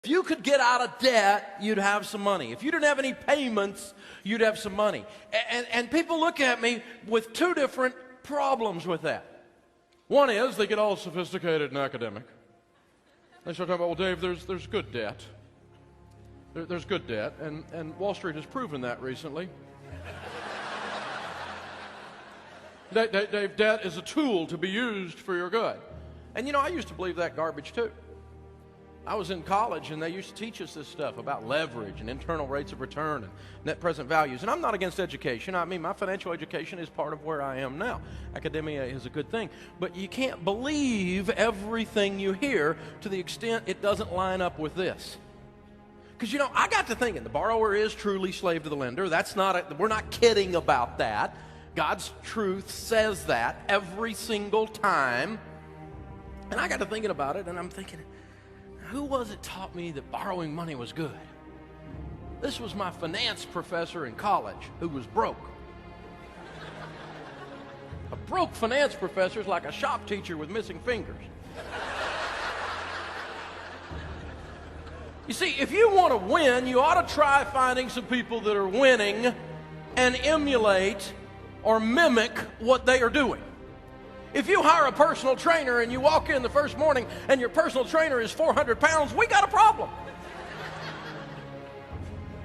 you could get out of debt, you'd have some money. If you didn't have any payments, you'd have some money. And people look at me with two different problems with that. One is they get all sophisticated and academic. They start talking about, well, Dave, there's good debt. There's good debt, and Wall Street has proven that recently. Dave, debt is a tool to be used for your good. And you know, I used to believe that garbage too. I was in college and they used to teach us this stuff about leverage and internal rates of return and net present values. And I'm not against education. I mean, my financial education is part of where I am now. Academia is a good thing. But you can't believe everything you hear to the extent it doesn't line up with this. Because, you know, I got to thinking, the borrower is truly slave to the lender. We're not kidding about that. God's truth says that every single time. And I got to thinking about it, and I'm thinking, who was it taught me that borrowing money was good? This was my finance professor in college who was broke. A broke finance professor is like a shop teacher with missing fingers. You see, if you want to win, you ought to try finding some people that are winning and emulate or mimic what they are doing. If you hire a personal trainer and you walk in the first morning and your personal trainer is 400 pounds, we got a problem.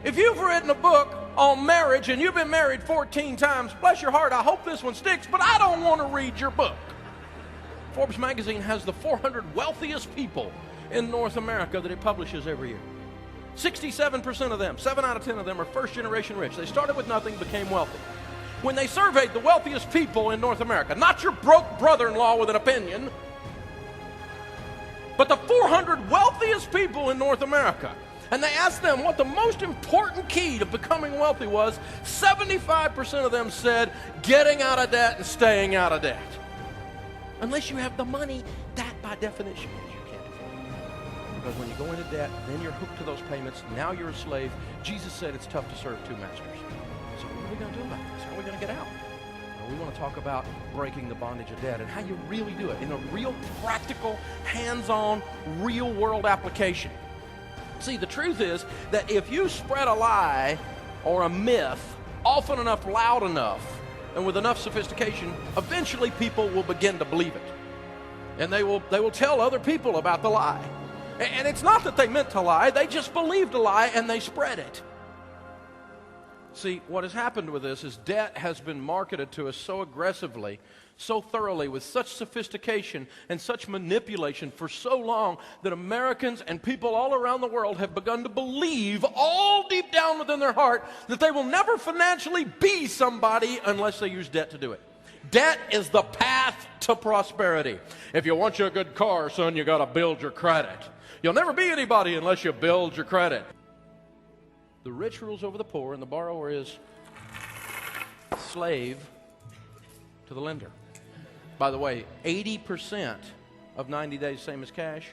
If you've written a book on marriage and you've been married 14 times, bless your heart, I hope this one sticks, but I don't want to read your book. Forbes magazine has the 400 wealthiest people in North America that it publishes every year. 67% of them, 7 out of 10 of them, are first generation rich. They started with nothing, became wealthy. When they surveyed the wealthiest people in North America, not your broke brother-in-law with an opinion, but the 400 wealthiest people in North America, and they asked them what the most important key to becoming wealthy was, 75% of them said getting out of debt and staying out of debt. Unless you have the money, that by definition means you can't afford it. Because when you go into debt, then you're hooked to those payments. Now you're a slave. Jesus said it's tough to serve two masters. So what are we going to do about this? How are we going to get out? Well, we want to talk about breaking the bondage of debt and how you really do it in a real practical, hands-on, real-world application. See, the truth is that if you spread a lie or a myth often enough, loud enough, and with enough sophistication, eventually people will begin to believe it. And they will tell other people about the lie. And it's not that they meant to lie, they just believed a lie and they spread it. See, what has happened with this is debt has been marketed to us so aggressively, so thoroughly, with such sophistication and such manipulation for so long that Americans and people all around the world have begun to believe all deep down within their heart that they will never financially be somebody unless they use debt to do it. Debt is the path to prosperity. If you want you a good car, son, you got to build your credit. You'll never be anybody unless you build your credit. The rich rules over the poor, and the borrower is slave to the lender. By the way, 80% of 90 days, same as cash,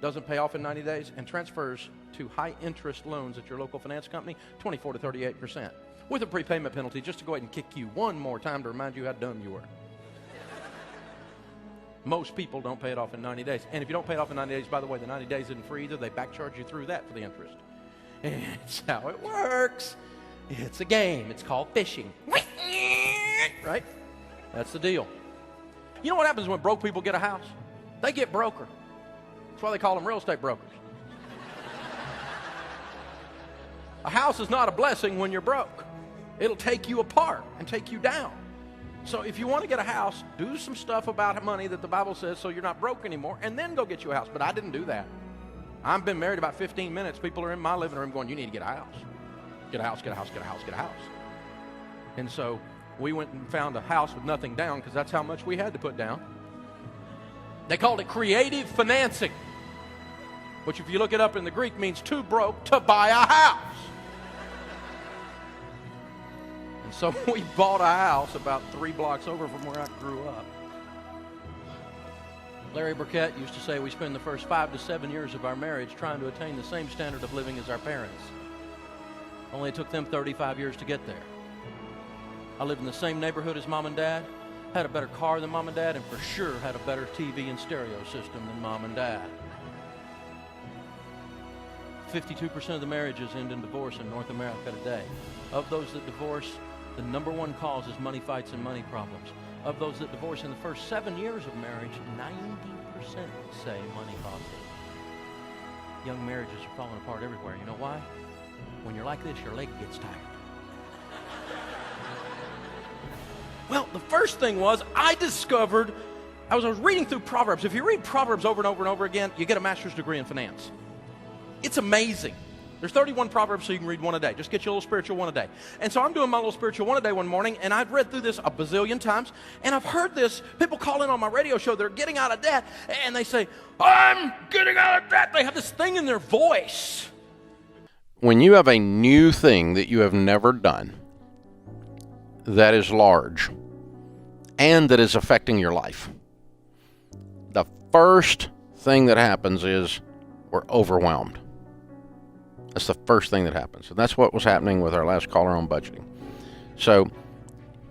doesn't pay off in 90 days, and transfers to high-interest loans at your local finance company, 24 to 38%, with a prepayment penalty just to go ahead and kick you one more time to remind you how dumb you were. Most people don't pay it off in 90 days. And if you don't pay it off in 90 days, by the way, the 90 days isn't free either. They back-charge you through that for the interest. It's how it works. It's a game. It's called fishing. Right? That's the deal. You know what happens when broke people get a house? They get broker. That's why they call them real estate brokers. A house is not a blessing when you're broke. It'll take you apart and take you down. So if you want to get a house, do some stuff about money that the Bible says so you're not broke anymore, and then go get you a house. But I didn't do that. I've been married about 15 minutes. People are in my living room going, you need to get a house. Get a house, get a house, get a house, get a house. And so we went and found a house with nothing down because that's how much we had to put down. They called it creative financing, which if you look it up in the Greek means too broke to buy a house. And so we bought a house about 3 blocks over from where I grew up. Larry Burkett used to say we spend the first 5 to 7 years of our marriage trying to attain the same standard of living as our parents. Only it took them 35 years to get there. I lived in the same neighborhood as Mom and Dad, had a better car than Mom and Dad, and for sure had a better TV and stereo system than Mom and Dad. 52% of the marriages end in divorce in North America today. Of those that divorce, the number one cause is money fights and money problems. Of those that divorce in the first 7 years of marriage, 90% say money caused it. Young marriages are falling apart everywhere. You know why? When you're like this, your leg gets tired. Well, the first thing was I was reading through Proverbs. If you read Proverbs over and over and over again, you get a master's degree in finance. It's amazing. There's 31 Proverbs, so you can read one a day. Just get you a little spiritual one a day. And so I'm doing my little spiritual one a day one morning, and I've read through this a bazillion times, and I've heard this. People call in on my radio show. They're getting out of debt, and they say, I'm getting out of debt. They have this thing in their voice. When you have a new thing that you have never done that is large and that is affecting your life, the first thing that happens is we're overwhelmed. That's the first thing that happens. And that's what was happening with our last caller on budgeting. So,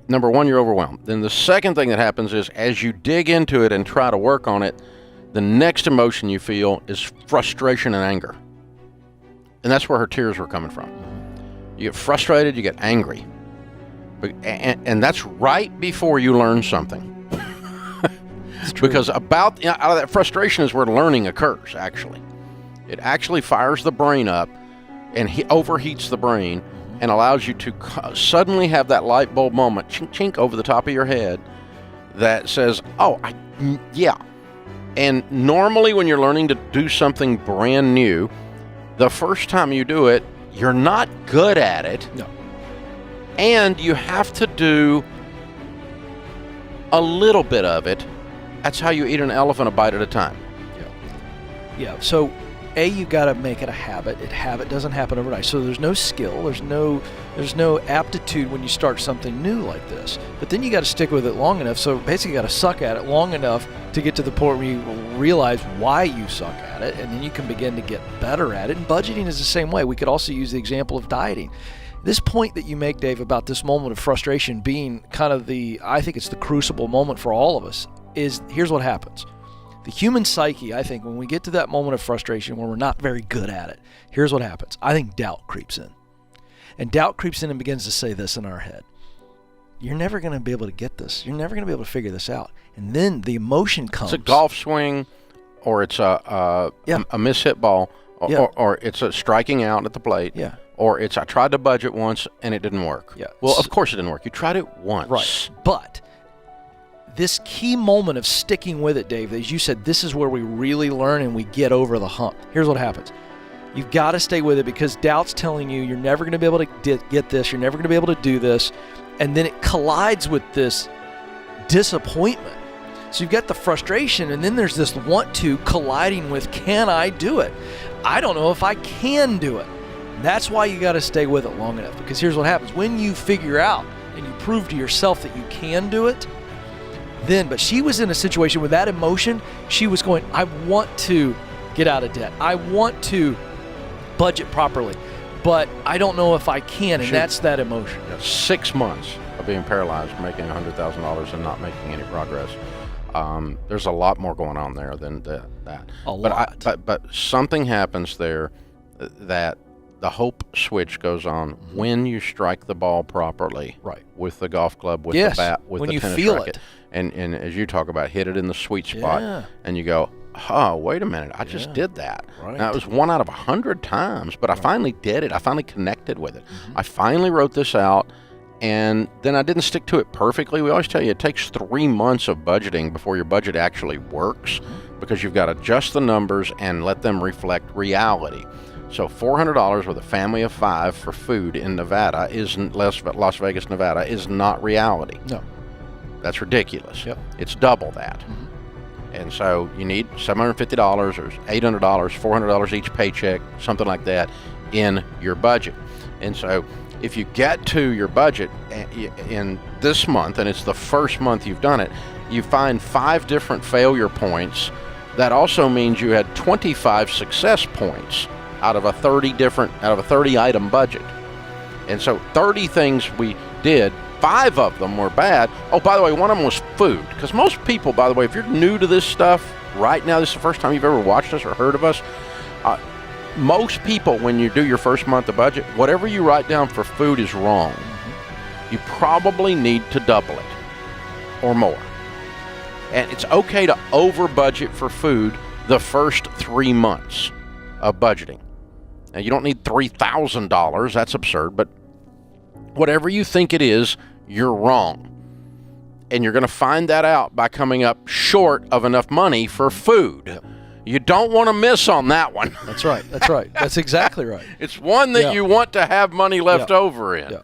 number one, you're overwhelmed. Then the second thing that happens is as you dig into it and try to work on it, the next emotion you feel is frustration and anger. And that's where her tears were coming from. You get frustrated, you get angry. And that's right before you learn something. Because out of that frustration is where learning occurs, actually. It actually fires the brain up and overheats the brain and allows you to suddenly have that light bulb moment, chink, chink, over the top of your head that says, yeah. And normally when you're learning to do something brand new, the first time you do it, you're not good at it. No. And you have to do a little bit of it. That's how you eat an elephant a bite at a time. Yeah. So, you got to make it a habit. Habit doesn't happen overnight. So there's no skill. There's no aptitude when you start something new like this. But then you got to stick with it long enough. So basically, you got to suck at it long enough to get to the point where you realize why you suck at it, and then you can begin to get better at it. And budgeting is the same way. We could also use the example of dieting. This point that you make, Dave, about this moment of frustration being kind of I think it's the crucible moment for all of us, is here's what happens. The human psyche, I think, when we get to that moment of frustration where we're not very good at it, here's what happens. I think doubt creeps in. And doubt creeps in and begins to say this in our head. You're never going to be able to get this. You're never going to be able to figure this out. And then the emotion comes. It's a golf swing, or it's a miss-hit ball, or it's a striking out at the plate. Yeah. Or it's I tried to budget once and it didn't work. Yeah. Well, of course it didn't work. You tried it once. Right. But this key moment of sticking with it, Dave, as you said, this is where we really learn and we get over the hump. Here's what happens. You've got to stay with it because doubt's telling you you're never going to be able to get this. You're never going to be able to do this. And then it collides with this disappointment. So you've got the frustration, and then there's this want to colliding with, can I do it? I don't know if I can do it. And that's why you got to stay with it long enough, because here's what happens. When you figure out and you prove to yourself that you can do it, but she was in a situation with that emotion. She was going, I want to get out of debt. I want to budget properly, but I don't know if I can, and that's that emotion. 6 months of being paralyzed, making $100,000 and not making any progress. There's a lot more going on there than that. But something happens there that the hope switch goes on when you strike the ball properly. Right. With the golf club, with the bat, with the tennis racket. And as you talk about, hit it in the sweet spot, and you go, oh, wait a minute, I just did that. Right. Now, it was 1 out of 100 times, but I finally did it. I finally connected with it. I finally wrote this out, and then I didn't stick to it perfectly. We always tell you it takes 3 months of budgeting before your budget actually works, because you've got to adjust the numbers and let them reflect reality. So $400 with a family of 5 for food in Nevada Las Vegas, Nevada is not reality. No. That's ridiculous. Yep. It's double that. And so you need $750 or $800, $400 each paycheck, something like that, in your budget. And so if you get to your budget in this month, and it's the first month you've done it, you find 5 different failure points. That also means you had 25 success points out of a 30 item budget. And so 30 things we did, 5 of them were bad. Oh, by the way, one of them was food. Because most people, by the way, if you're new to this stuff right now, this is the first time you've ever watched us or heard of us, most people, when you do your first month of budget, whatever you write down for food is wrong. You probably need to double it or more. And it's okay to over budget for food the first 3 months of budgeting. Now, you don't need $3,000. That's absurd. But whatever you think it is, you're wrong. And you're going to find that out by coming up short of enough money for food. Yep. You don't want to miss on that one. That's right. That's right. That's exactly right. It's one that you want to have money left over in. Yeah.